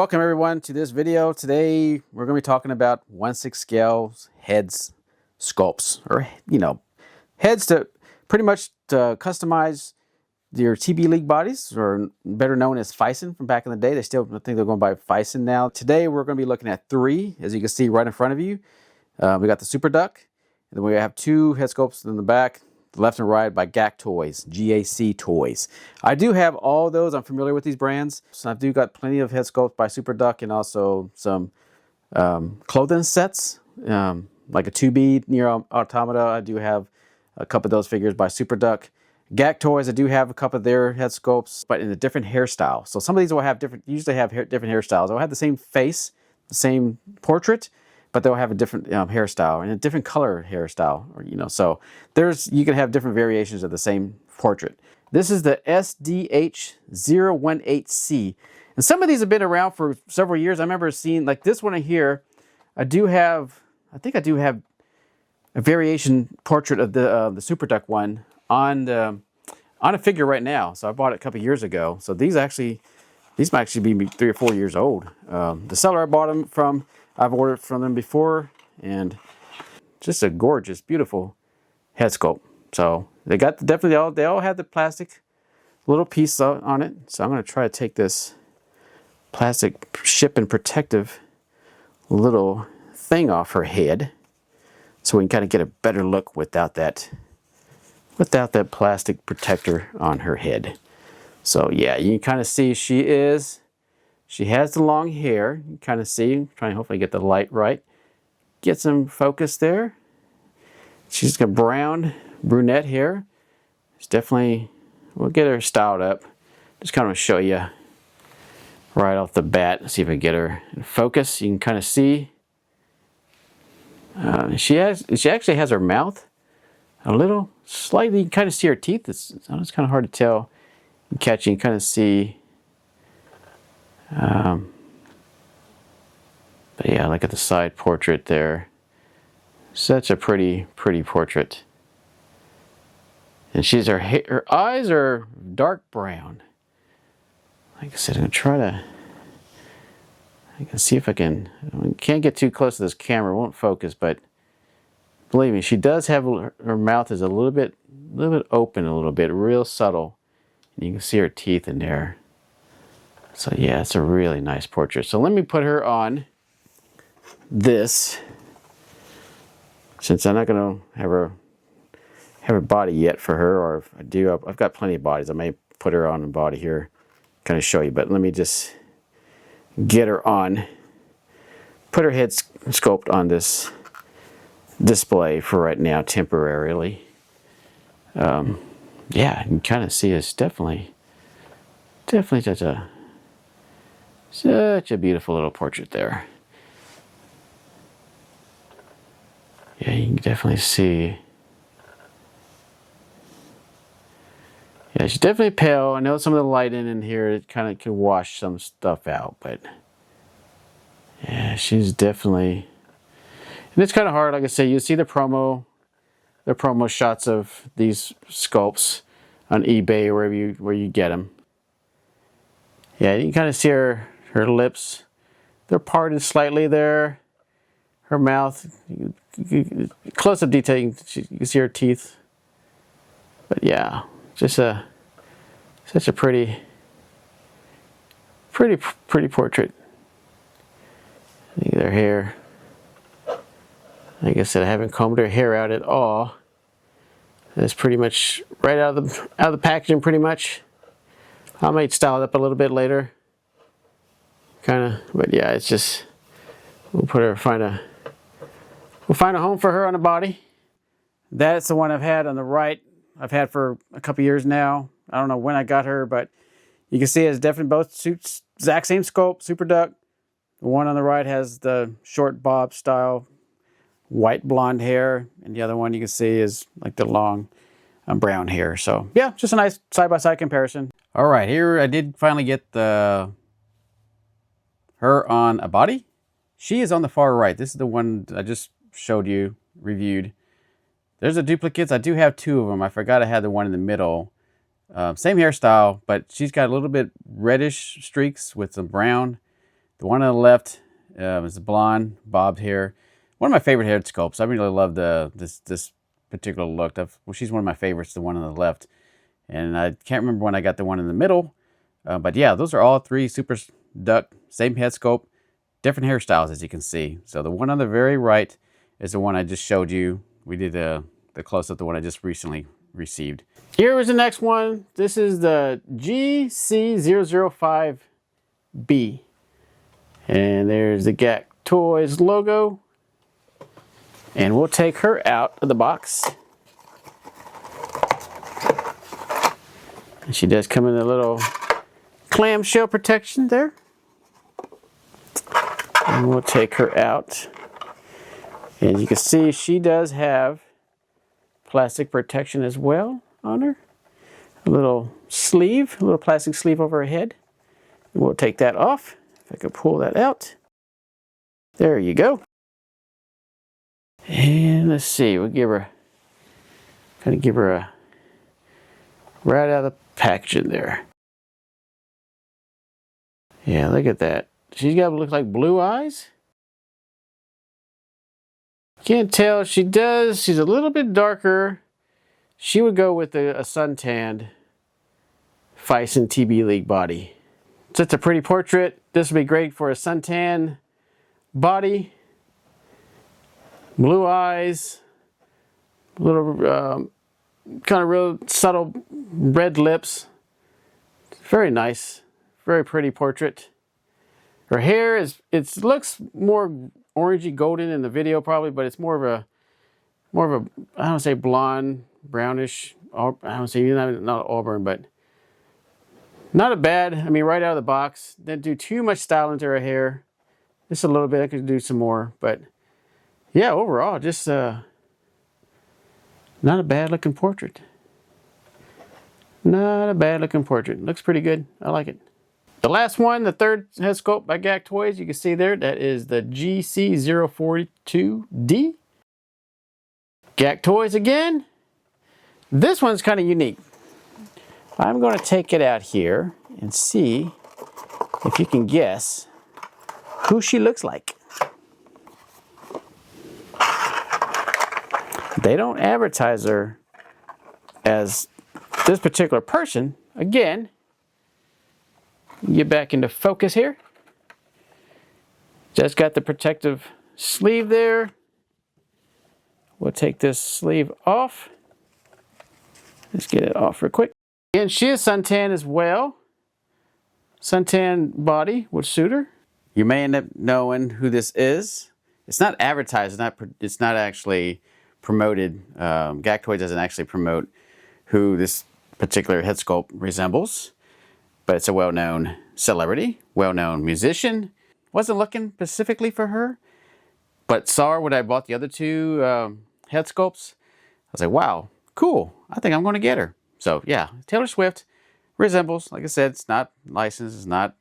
welcome everyone to this video. Today we're going to be talking about 1/6 scale heads sculpts, or heads to pretty much customize your TBLeague bodies, or better known as Phicen from back in the day. They still think they're going by Phicen now. Today we're going to be looking at 3, as you can see right in front of you. We got the Superduck, and then we have 2 head sculpts in the back, left and right, by Gak Toys, GAC Toys. I do have all those. I'm familiar with these brands. So I do got plenty of head sculpts by Superduck, and also some clothing sets, like a 2B near Automata. I do have a couple of those figures by Superduck. Gak Toys, I do have a couple of their head sculpts, but in a different hairstyle. So some of these will have usually have different hairstyles. They'll have the same face, the same portrait, but they'll have a different hairstyle and a different color hairstyle, so you can have different variations of the same portrait. This is the SDH018C, and some of these have been around for several years. I remember seeing, like this one here, I think I do have a variation portrait of the Superduck one on a figure right now. So I bought it a couple years ago. So these might actually be 3 or 4 years old. The seller I bought them from, I've ordered from them before, and just a gorgeous, beautiful head sculpt. So they got they all have the plastic little piece on it. So I'm going to try to take this plastic shipping protective little thing off her head, so we can kind of get a better look without that plastic protector on her head. So yeah, you can kind of see she has the long hair. You can kind of see, trying to hopefully get the light right. Get some focus there. She's got brown, brunette hair. It's definitely, we'll get her styled up. Just kind of show you right off the bat. See if I get her in focus. You can kind of see. She actually has her mouth a little slightly. You can kind of see her teeth. It's kind of hard to tell. You can kind of see. But yeah, look at the side portrait there. Such a pretty portrait. And her eyes are dark brown. Like I said, I'm gonna I can see if I can't get too close to this camera, it won't focus, but believe me, she does have, her mouth is a little bit open, a little bit, real subtle. And you can see her teeth in there. So yeah, it's a really nice portrait. So let me put her on this, since I'm not going to have a body yet for her, or if I do, I've got plenty of bodies. I may put her on a body here, kind of show you, but let me just get her on, put her head sculpt on this display for right now, temporarily. Yeah, you can kind of see it's definitely such a beautiful little portrait there. Yeah, you can definitely see. Yeah, she's definitely pale. I know some of the light in here, it kind of can wash some stuff out, but yeah, she's definitely. And it's kind of hard, like I say, you see the promo shots of these sculpts on eBay or where you get them. Yeah, you can kind of see her lips. They're parted slightly there. Her mouth, close-up detail, you can see her teeth. But yeah, just such a pretty portrait. Look at her hair. Like I said, I haven't combed her hair out at all. It's pretty much right out of the packaging, pretty much. I might style it up a little bit later, kind of. But yeah, it's just, we'll find a home for her on the body. That's the one I've had on the right. I've had for a couple years now. I don't know when I got her, but you can see it's definitely both suits, exact same sculpt, Superduck. The one on the right has the short bob style, white blonde hair, and the other one you can see is like the long brown hair. So yeah, just a nice side-by-side comparison. All right, here I did finally get her on a body. She is on the far right. This is the one I just showed you, reviewed. There's the duplicates. I do have 2 of them. I forgot I had the one in the middle. Same hairstyle, but she's got a little bit reddish streaks with some brown. The one on the left is the blonde bobbed hair. One of my favorite head sculpts. I really love this particular look. Well, she's one of my favorites, the one on the left. And I can't remember when I got the one in the middle. But yeah, those are all three Superduck, same head sculpt, different hairstyles as you can see. So the one on the very right is the one I just showed you. We did the close-up, the one I just recently received. Here is the next one. This is the GC005B. And there's the Gak Toys logo. And we'll take her out of the box. And she does come in a little clamshell protection there. And we'll take her out. And you can see she does have plastic protection as well on her. A little sleeve, a little plastic sleeve over her head. And we'll take that off. If I could pull that out. There you go. And let's see, we'll give her a right out of the packaging there. Yeah, look at that. She's got to look like blue eyes. Can't tell. She does. She's a little bit darker. She would go with a suntanned Phicen TBLeague body. Such a pretty portrait. This would be great for a suntan body. Blue eyes. Little kind of real subtle red lips. Very nice. Very pretty portrait. Her hair it looks more orangey golden in the video probably, but it's more of a I don't say blonde, brownish. I don't say not auburn, but not a bad. I mean, right out of the box. Didn't do too much style into her hair. Just a little bit. I could do some more, but yeah, overall, just not a bad looking portrait. Not a bad looking portrait. Looks pretty good. I like it. The last one, the third head sculpt by Gak Toys, you can see there, that is the GC042D. Gak Toys again. This one's kind of unique. I'm going to take it out here and see if you can guess who she looks like. They don't advertise her as this particular person. Again, get back into focus here. Just got the protective sleeve there. We'll take this sleeve off. Let's get it off real quick. And she is suntan as well. Suntan body would suit her. You may end up knowing who this is. It's not advertised. It's not actually promoted. Gak Toys doesn't actually promote who this particular head sculpt resembles. But it's a well-known celebrity, well-known musician. Wasn't looking specifically for her, but saw her when I bought the other two head sculpts. I was like, wow, cool. I think I'm going to get her. So yeah, Taylor Swift resembles, like I said, it's not licensed, it's not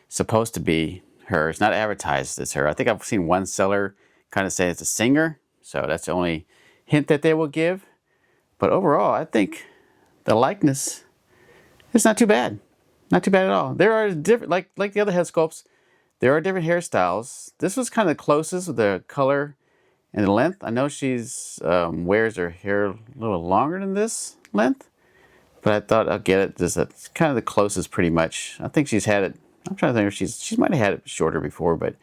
supposed to be her. It's not advertised as her. I think I've seen one seller kind of say it's a singer. So that's the only hint that they will give. But overall, I think the likeness is not too bad. Not too bad at all. There are different, like the other head sculpts, there are different hairstyles. This was kind of the closest with the color and the length. I know she's wears her hair a little longer than this length, but I thought I'll get it. That's kind of the closest pretty much. I think she's had it, I'm trying to think if she might have had it shorter before, but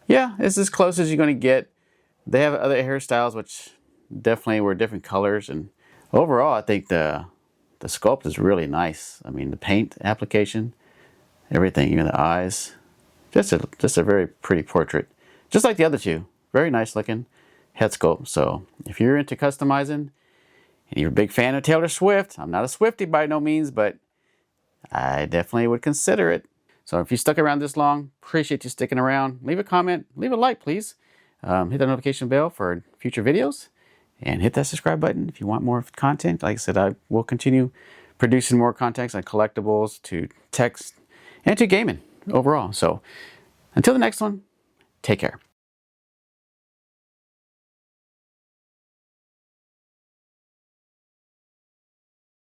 yeah, it's as close as you're going to get. They have other hairstyles which definitely were different colors, and overall I think the sculpt is really nice. I mean, the paint application, everything, even the eyes. Just a very pretty portrait. Just like the other two. Very nice looking head sculpt. So if you're into customizing and you're a big fan of Taylor Swift, I'm not a Swiftie by no means, but I definitely would consider it. So if you stuck around this long, appreciate you sticking around. Leave a comment, leave a like, please. Hit that notification bell for future videos. And hit that subscribe button if you want more content. Like I said, I will continue producing more content on collectibles, to text, and to gaming overall. So until the next one, take care.